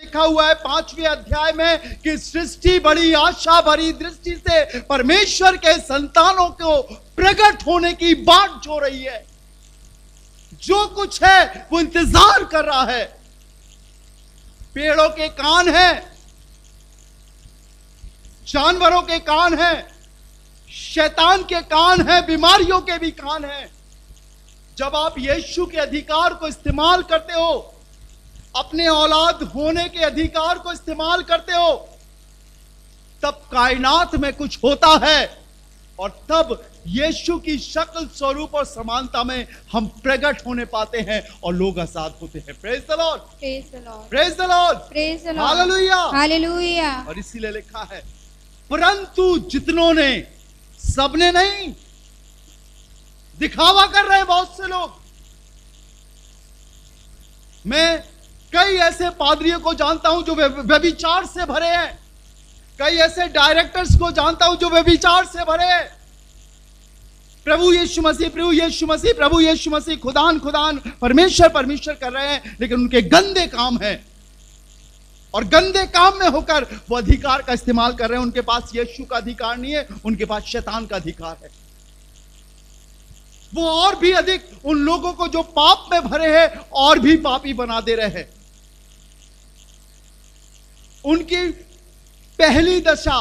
लिखा हुआ है 5वें अध्याय में कि सृष्टि बड़ी आशा भरी दृष्टि से परमेश्वर के संतानों को प्रकट होने की बाट जो रही है। जो कुछ है वो इंतजार कर रहा है। पेड़ों के कान हैं, जानवरों के कान हैं, शैतान के कान हैं, बीमारियों के भी कान हैं। जब आप यीशु के अधिकार को इस्तेमाल करते हो, अपने औलाद होने के अधिकार को इस्तेमाल करते हो, तब कायनात में कुछ होता है और तब यीशु की शक्ल, स्वरूप और समानता में हम प्रकट होने पाते हैं और लोग आजाद होते हैं। Praise the Lord, praise the Lord, praise the Lord, praise the Lord, hallelujah, hallelujah. और इसीलिए लिखा है परंतु जितनों ने, सबने नहीं। दिखावा कर रहे हैं बहुत से लोग। मैं कई ऐसे पादरियों को जानता हूं जो व्यभिचार से भरे हैं। कई ऐसे डायरेक्टर्स को जानता हूं जो व्यभिचार से भरे हैं। प्रभु यीशु मसीह, प्रभु यीशु मसीह, प्रभु यीशु मसीह, खुदान खुदान, परमेश्वर परमेश्वर कर रहे हैं, लेकिन उनके गंदे काम हैं। और गंदे काम में होकर वो अधिकार का इस्तेमाल कर रहे हैं। उनके पास यीशु का अधिकार नहीं है, उनके पास शैतान का अधिकार है। वो और भी अधिक उन लोगों को जो पाप में भरे हैं और भी पापी बना दे रहे हैं। उनकी पहली दशा,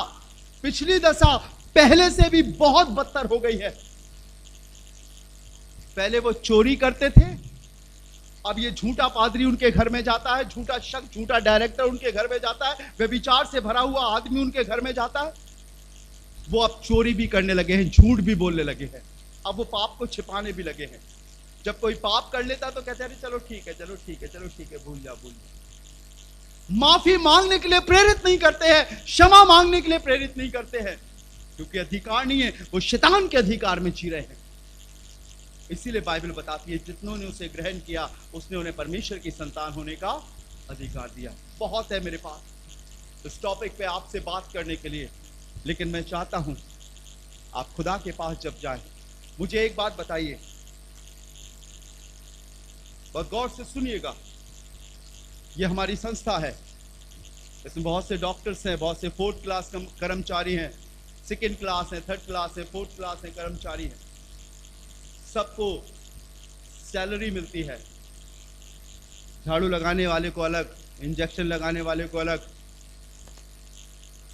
पिछली दशा पहले से भी बहुत बदतर हो गई है। पहले वो चोरी करते थे, अब ये झूठा पादरी उनके घर में जाता है, झूठा शख्स, झूठा डायरेक्टर उनके घर में जाता है, व्यभिचार से भरा हुआ आदमी उनके घर में जाता है। वो अब चोरी भी करने लगे हैं, झूठ भी बोलने लगे हैं। अब वो पाप को छिपाने भी लगे हैं। जब कोई पाप कर लेता तो कहते हैं चलो ठीक है, चलो ठीक है, चलो ठीक है, भूल जा, भूल जा। माफी मांगने के लिए प्रेरित नहीं करते हैं, क्षमा मांगने के लिए प्रेरित नहीं करते हैं, क्योंकि अधिकार नहीं है, वो शैतान के अधिकार में जी रहे हैं। इसीलिए बाइबल बताती है जितनों ने उसे ग्रहण किया उसने उन्हें परमेश्वर की संतान होने का अधिकार दिया। बहुत है मेरे पास इस टॉपिक पे आपसे बात करने के लिए, लेकिन मैं चाहता हूं आप खुदा के पास जब जाएं, मुझे एक बात बताइए, बहुत गौर से सुनिएगा। ये हमारी संस्था है, इसमें बहुत से डॉक्टर्स हैं, बहुत से 4th क्लास कर्मचारी हैं, 2nd क्लास हैं, 3rd क्लास है, 4th क्लास है, कर्मचारी हैं। सबको सैलरी मिलती है। झाड़ू लगाने वाले को अलग, इंजेक्शन लगाने वाले को अलग,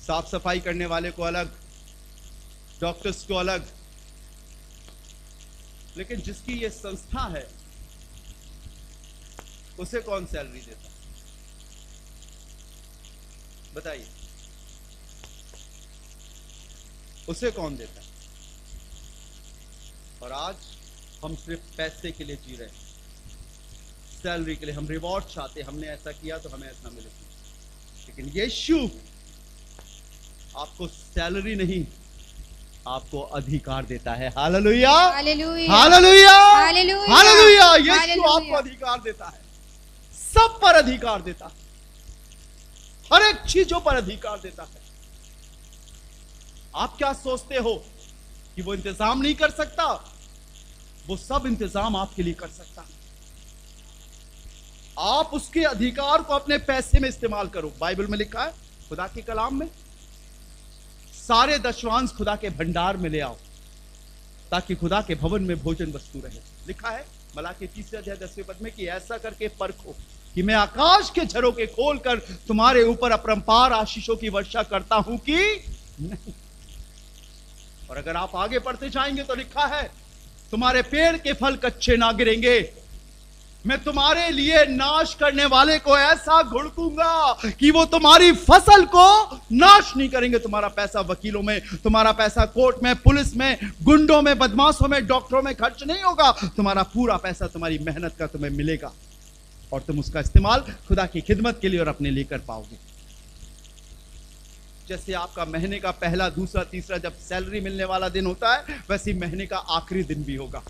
साफ सफाई करने वाले को अलग, डॉक्टर्स को अलग। लेकिन जिसकी ये संस्था है उसे कौन सैलरी देता है? बताइए, उसे कौन देता है? और आज हम सिर्फ पैसे के लिए जी रहे हैं, सैलरी के लिए। हम रिवॉर्ड चाहते, हमने ऐसा किया तो हमें ऐसा मिलेगा। लेकिन यीशु आपको सैलरी नहीं, आपको अधिकार देता है। Hallelujah, hallelujah, hallelujah, hallelujah, hallelujah. Yeshu hallelujah. आपको अधिकार देता है, सब पर अधिकार देता है, हर एक चीजों पर अधिकार देता है। आप क्या सोचते हो कि वो इंतजाम नहीं कर सकता? वो सब इंतजाम आपके लिए कर सकता है। आप उसके अधिकार को अपने पैसे में इस्तेमाल करो। बाइबल में लिखा है, खुदा के कलाम में, सारे दशवांश खुदा के भंडार में ले आओ ताकि खुदा के भवन में भोजन वस्तु रहे। लिखा है मलाकी 3 अध्याय 10वें पद में कि ऐसा करके परखो कि मैं आकाश के झरोखे खोलकर तुम्हारे ऊपर अपरंपार आशीषों की वर्षा करता हूं कि नहीं। और अगर आप आगे पढ़ते जाएंगे तो लिखा है तुम्हारे पेड़ के फल कच्चे ना गिरेंगे, मैं तुम्हारे लिए नाश करने वाले को ऐसा घुड़कूंगा कि वो तुम्हारी फसल को नाश नहीं करेंगे। तुम्हारा पैसा वकीलों में, तुम्हारा पैसा कोर्ट में, पुलिस में, गुंडों में, बदमाशों में, डॉक्टरों में खर्च नहीं होगा। तुम्हारा पूरा पैसा तुम्हारी मेहनत का तुम्हें मिलेगा और तुम उसका इस्तेमाल खुदा की खिदमत के लिए और अपने लिए कर पाओगे। जैसे आपका महीने का पहला, दूसरा, तीसरा जब सैलरी मिलने वाला दिन होता है, वैसे ही महीने का आखिरी दिन भी होगा।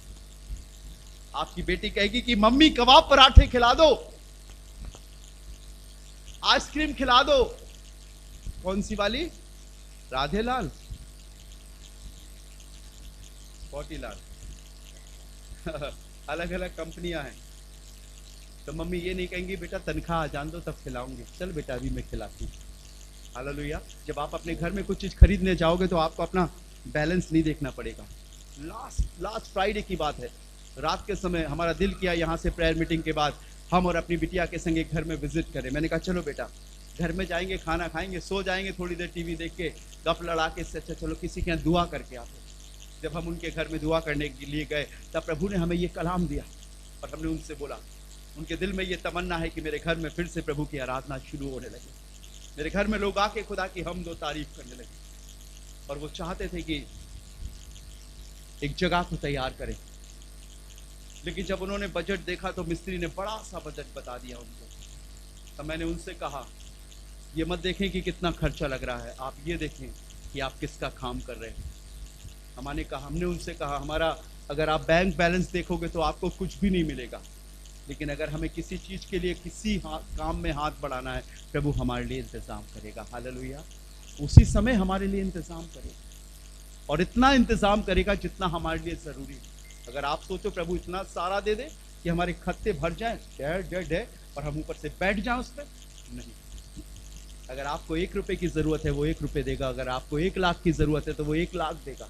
आपकी बेटी कहेगी कि मम्मी कबाब पराठे खिला दो, आइसक्रीम खिला दो। कौन सी वाली? राधेलाल, स्पॉटीलाल अलग अलग कंपनियां हैं। तो मम्मी ये नहीं कहेंगी बेटा तनख्वाह आ जान दो तब खिलाऊंगी, चल बेटा अभी मैं खिलाती हूँ। हालेलुया। जब आप अपने घर में कुछ चीज खरीदने जाओगे तो आपको अपना बैलेंस नहीं देखना पड़ेगा। लास्ट फ्राइडे की बात है, रात के समय हमारा दिल किया यहाँ से प्रेयर मीटिंग के बाद हम और अपनी बिटिया के संग एक घर में विजिट करें। मैंने कहा चलो बेटा घर में जाएंगे, खाना खाएंगे, सो जाएंगे, थोड़ी देर टीवी देख के गप लड़ा के, से अच्छा चलो किसी के यहाँ दुआ करके आते। जब हम उनके घर में दुआ करने के लिए गए तब प्रभु ने हमें ये कलाम दिया और हमने उनसे बोला, उनके दिल में ये तमन्ना है कि मेरे घर में फिर से प्रभु की आराधना शुरू होने लगी, मेरे घर में लोग आके खुदा की हम दो तारीफ करने लगे। और वो चाहते थे कि एक जगह को तैयार करें, लेकिन जब उन्होंने बजट देखा तो मिस्त्री ने बड़ा सा बजट बता दिया उनको। तो मैंने उनसे कहा ये मत देखें कि कितना खर्चा लग रहा है, आप ये देखें कि आप किसका काम कर रहे हैं। हमने उनसे कहा हमारा अगर आप बैंक बैलेंस देखोगे तो आपको कुछ भी नहीं मिलेगा, लेकिन अगर हमें किसी चीज के लिए किसी काम में हाथ बढ़ाना है प्रभु हमारे लिए इंतजाम करेगा। हालेलुया। उसी समय हमारे लिए इंतजाम करेगा और इतना इंतजाम करेगा जितना हमारे लिए जरूरी है। अगर आप सोचो प्रभु इतना सारा दे दे कि हमारे खत्ते भर जाएं डे और हम ऊपर से बैठ जाएं उस पर, नहीं। अगर आपको 1 रुपए की जरूरत है वो 1 रुपए देगा, अगर आपको 1 लाख की जरूरत है तो वो 1 लाख देगा,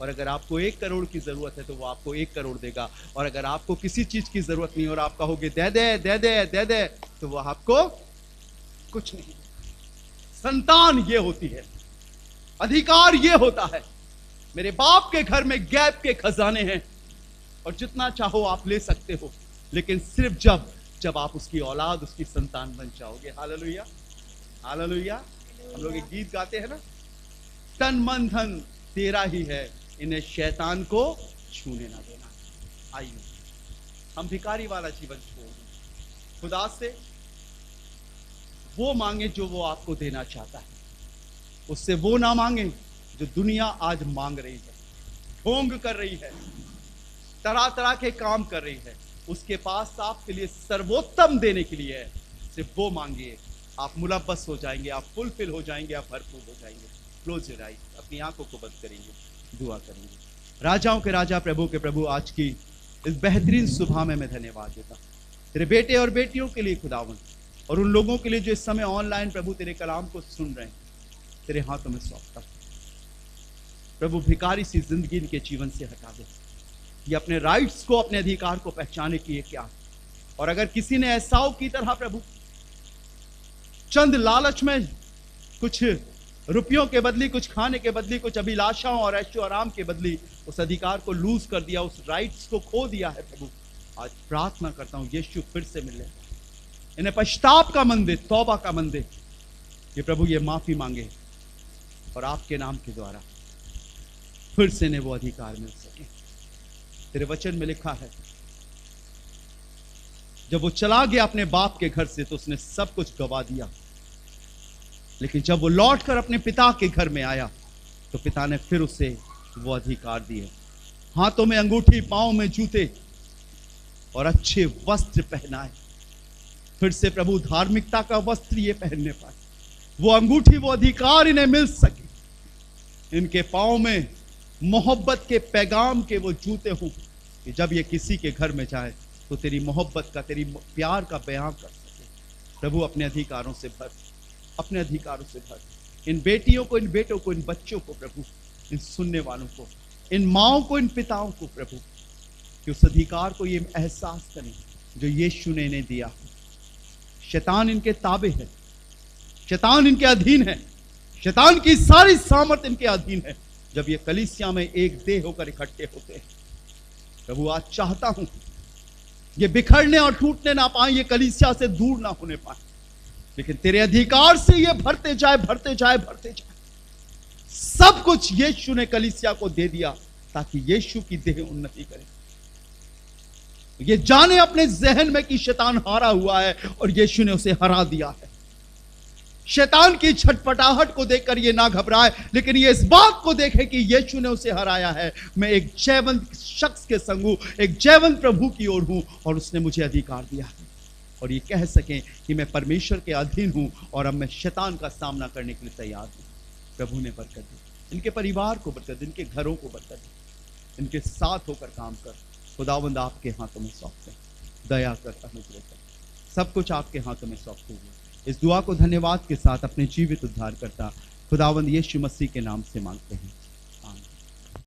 और अगर आपको 1 करोड़ की जरूरत है तो वो आपको 1 करोड़ देगा। और अगर आपको किसी चीज की जरूरत नहीं और आप कहोगे दे दे दे दे दे दे तो वो आपको कुछ नहीं। संतान ये होती है, अधिकार ये होता है। मेरे बाप के घर में गैप के खजाने हैं और जितना चाहो आप ले सकते हो, लेकिन सिर्फ जब आप उसकी औलाद, उसकी संतान बन जाओगे। Hallelujah, hallelujah. हम लोग एक गीत गाते हैं ना, तन मन धन तेरा ही है, इन्हें शैतान को छूने ना देना। आइए हम भिखारी वाला जीवन छोड़ दें, खुदा से वो मांगे जो वो आपको देना चाहता है, उससे वो ना मांगे जो दुनिया आज मांग रही है, ढोंग कर रही है, तरह तरह के काम कर रही है। उसके पास आपके लिए सर्वोत्तम देने के लिए है, सिर्फ वो मांगिए, आप मुलब्बस हो जाएंगे, आप फुलफिल हो जाएंगे, आप भरपूर हो जाएंगे। क्लोज योर आइज, अपनी आंखों को बंद करेंगे, दुआ करेंगे। राजाओं के राजा, प्रभु के प्रभु, आज की इस बेहतरीन सुबह में मैं धन्यवाद देता हूं तेरे बेटे और बेटियों के लिए खुदावन, और उन लोगों के लिए जो इस समय ऑनलाइन प्रभु तेरे कलाम को सुन रहे हैं, तेरे हाथों में सौंपता हूं। प्रभु भिखारी सी जिंदगी इनके जीवन से हटा दे, ये अपने राइट्स को, अपने अधिकार को पहचाने की ये क्या। और अगर किसी ने एसाव की तरह प्रभु चंद लालच में कुछ रुपयों के बदली, कुछ खाने के बदली, कुछ अभिलाषाओं और ऐशो आराम के बदली उस अधिकार को लूज कर दिया, उस राइट्स को खो दिया है प्रभु, आज प्रार्थना करता हूं यीशु फिर से मिले, इन्हें पश्चाताप का मन दे, तौबा का मन दे, कि प्रभु ये माफी मांगे और आपके नाम के द्वारा फिर से इन्हें वो अधिकार मिल सके। तेरे वचन में लिखा है जब वो चला गया अपने बाप के घर से तो उसने सब कुछ गवा दिया, लेकिन जब वो लौटकर अपने पिता के घर में आया तो पिता ने फिर उसे वो अधिकार दिए, हाथों में अंगूठी, पांव में जूते और अच्छे वस्त्र पहनाए। फिर से प्रभु धार्मिकता का वस्त्र ये पहनने पाए, वो अंगूठी, वो अधिकार इन्हें मिल सके, इनके पांव में मोहब्बत के पैगाम के वो जूते हों कि जब ये किसी के घर में जाए तो तेरी मोहब्बत का, तेरी प्यार का बयान कर सके। प्रभु अपने अधिकारों से भर, अपने अधिकारों से भर इन बेटियों को, इन बेटों को, इन बच्चों को प्रभु, इन सुनने वालों को, इन माओं को, इन पिताओं को प्रभु, कि उस अधिकार को ये एहसास करें जो यीशु ने इन्हें दिया। शैतान इनके ताबे है, शैतान इनके अधीन है, शैतान की सारी सामर्थ इनके अधीन है। जब ये कलीसिया में एक देह होकर इकट्ठे होते हैं प्रभु, आज चाहता हूं ये बिखरने और टूटने ना पाए, ये कलीसिया से दूर ना होने पाए, लेकिन तेरे अधिकार से ये भरते जाए, भरते जाए, भरते जाए। सब कुछ यीशु ने कलीसिया को दे दिया ताकि यीशु की देह उन्नति करे। ये जाने अपने जहन में कि शैतान हारा हुआ है और यीशु ने उसे हरा दिया है। शैतान की छटपटाहट को देखकर ये ना घबराए, लेकिन ये इस बात को देखे कि यीशु ने उसे हराया है। मैं एक जयवंत शख्स के संग हूं, एक जयवंत प्रभु की ओर हूं और उसने मुझे अधिकार दिया है, और ये कह सकें कि मैं परमेश्वर के अधीन हूं और अब मैं शैतान का सामना करने के लिए तैयार हूं। प्रभु ने बरकत दी, इनके परिवार को बरकत दी, इनके घरों को बरकत दी, इनके साथ होकर काम कर। खुदावंद आपके हाथों में सौंपते हैं, दया कर, अनुग्रह कर। सब कुछ आपके हाथों में सौंपते हुए इस दुआ को धन्यवाद के साथ अपने जीवित उद्धार करता खुदावंद यीशु मसीह के नाम से मांगते हैं।